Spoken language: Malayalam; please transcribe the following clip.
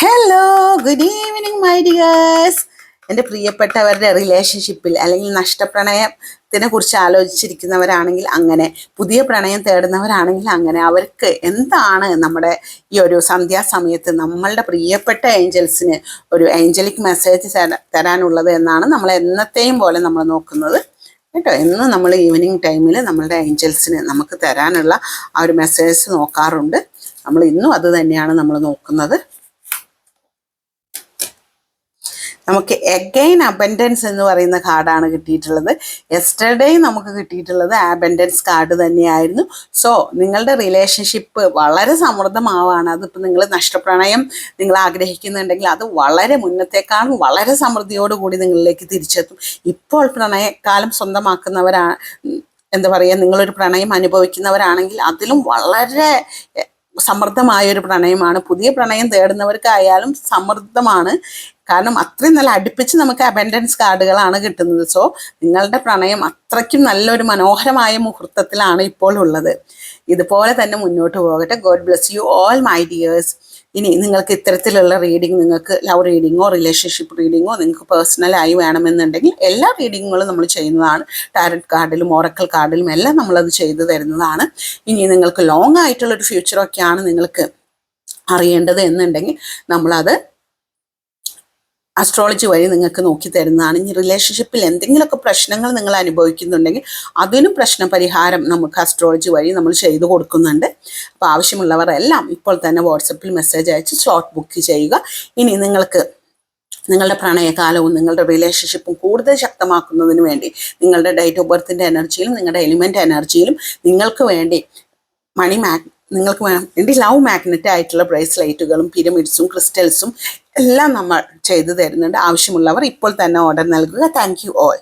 Hello, good evening my dears. എൻ്റെ പ്രിയപ്പെട്ടവരുടെ റിലേഷൻഷിപ്പിൽ അല്ലെങ്കിൽ നഷ്ടപ്രണയത്തിനെ കുറിച്ച് ആലോചിച്ചിരിക്കുന്നവരാണെങ്കിൽ അങ്ങനെ, പുതിയ പ്രണയം തേടുന്നവരാണെങ്കിൽ അങ്ങനെ, അവർക്ക് എന്താണ് നമ്മുടെ ഈ ഒരു സന്ധ്യാസമയത്ത് നമ്മളുടെ പ്രിയപ്പെട്ട ഏഞ്ചൽസിന് ഒരു ഏഞ്ചലിക് മെസ്സേജ് തരാനുള്ളത് എന്നാണ് നമ്മൾ എന്നത്തെയും പോലെ നമ്മൾ നോക്കുന്നത് കേട്ടോ. എന്നും നമ്മൾ ഈവനിങ് ടൈമിൽ നമ്മളുടെ ഏഞ്ചൽസിന് നമുക്ക് തരാനുള്ള ആ ഒരു മെസ്സേജ് നോക്കാറുണ്ട്. നമ്മൾ ഇന്നും അത് തന്നെയാണ് നമ്മൾ നോക്കുന്നത്. നമുക്ക് എഗെയിൻ അബൻഡൻസ് എന്ന് പറയുന്ന കാർഡാണ് കിട്ടിയിട്ടുള്ളത്. യെസ്റ്റർഡേ നമുക്ക് കിട്ടിയിട്ടുള്ളത് അബൻഡൻസ് കാർഡ് തന്നെയായിരുന്നു. സോ നിങ്ങളുടെ റിലേഷൻഷിപ്പ് വളരെ സമൃദ്ധമാവാണ്. അതിപ്പോൾ നിങ്ങൾ നഷ്ടപ്രണയം നിങ്ങൾ ആഗ്രഹിക്കുന്നുണ്ടെങ്കിൽ അത് വളരെ മുന്നത്തേക്കാളും വളരെ സമൃദ്ധിയോടുകൂടി നിങ്ങളിലേക്ക് തിരിച്ചെത്തും. ഇപ്പോൾ പ്രണയകാലം സ്വന്തമാക്കുന്നവരാണ്, എന്താ പറയുക, നിങ്ങളൊരു പ്രണയം അനുഭവിക്കുന്നവരാണെങ്കിൽ അതിലും വളരെ സമൃദ്ധമായൊരു പ്രണയമാണ്. പുതിയ പ്രണയം തേടുന്നവർക്കായാലും സമൃദ്ധമാണ്. കാരണം അത്രയും നല്ല അടുപ്പിച്ച് നമുക്ക് അബൻഡൻസ് കാർഡുകളാണ് കിട്ടുന്നത്. സോ നിങ്ങളുടെ പ്രണയം അത്രയ്ക്കും നല്ലൊരു മനോഹരമായ മുഹൂർത്തത്തിലാണ് ഇപ്പോൾ ഉള്ളത്. ഇതുപോലെ തന്നെ മുന്നോട്ട് പോകട്ടെ. God bless you all my dears. ഇനി നിങ്ങൾക്ക് ഇത്തരത്തിലുള്ള റീഡിങ്, നിങ്ങൾക്ക് ലവ് റീഡിങ്ങോ റിലേഷൻഷിപ്പ് റീഡിങ്ങോ നിങ്ങൾക്ക് പേഴ്സണലായി വേണമെന്നുണ്ടെങ്കിൽ എല്ലാ റീഡിങ്ങുകളും നമ്മൾ ചെയ്യുന്നതാണ്. ടാരറ്റ് കാർഡിലും ഓറക്കൽ കാർഡിലും എല്ലാം നമ്മളത് ചെയ്തു തരുന്നതാണ്. ഇനി നിങ്ങൾക്ക് ലോങ് ആയിട്ടുള്ളൊരു ഫ്യൂച്ചറൊക്കെയാണ് നിങ്ങൾക്ക് അറിയേണ്ടത് എന്നുണ്ടെങ്കിൽ നമ്മളത് അസ്ട്രോളജി വഴി നിങ്ങൾക്ക് നോക്കി തരുന്നതാണ്. ഇനി റിലേഷൻഷിപ്പിൽ എന്തെങ്കിലുമൊക്കെ പ്രശ്നങ്ങൾ നിങ്ങൾ അനുഭവിക്കുന്നുണ്ടെങ്കിൽ അതിനും പ്രശ്നപരിഹാരം നമുക്ക് അസ്ട്രോളജി വഴി നമ്മൾ ചെയ്തു കൊടുക്കുന്നുണ്ട്. അപ്പോൾ ആവശ്യമുള്ളവർ എല്ലാം ഇപ്പോൾ തന്നെ വാട്സപ്പിൽ മെസ്സേജ് അയച്ച് സ്ലോട്ട് ബുക്ക് ചെയ്യുക. ഇനി നിങ്ങൾക്ക് നിങ്ങളുടെ പ്രണയകാലവും നിങ്ങളുടെ റിലേഷൻഷിപ്പും കൂടുതൽ ശക്തമാക്കുന്നതിന് വേണ്ടി നിങ്ങളുടെ ഡേറ്റ് ഓഫ് ബർത്തിൻ്റെ എനർജിയിലും നിങ്ങളുടെ എലിമെൻ്റ് എനർജിയിലും നിങ്ങൾക്ക് വേണ്ടി നിങ്ങൾക്ക് വേണ്ടി ലവ് മാഗ്നറ്റ് ആയിട്ടുള്ള ബ്രേസ്ലൈറ്റുകളും പിരമിഡ്സും ക്രിസ്റ്റൽസും എല്ലാം നമ്മൾ ചെയ്തു തരുന്നുണ്ട്. ആവശ്യമുള്ളവർ ഇപ്പോൾ തന്നെ ഓർഡർ നൽകുക. Thank you all.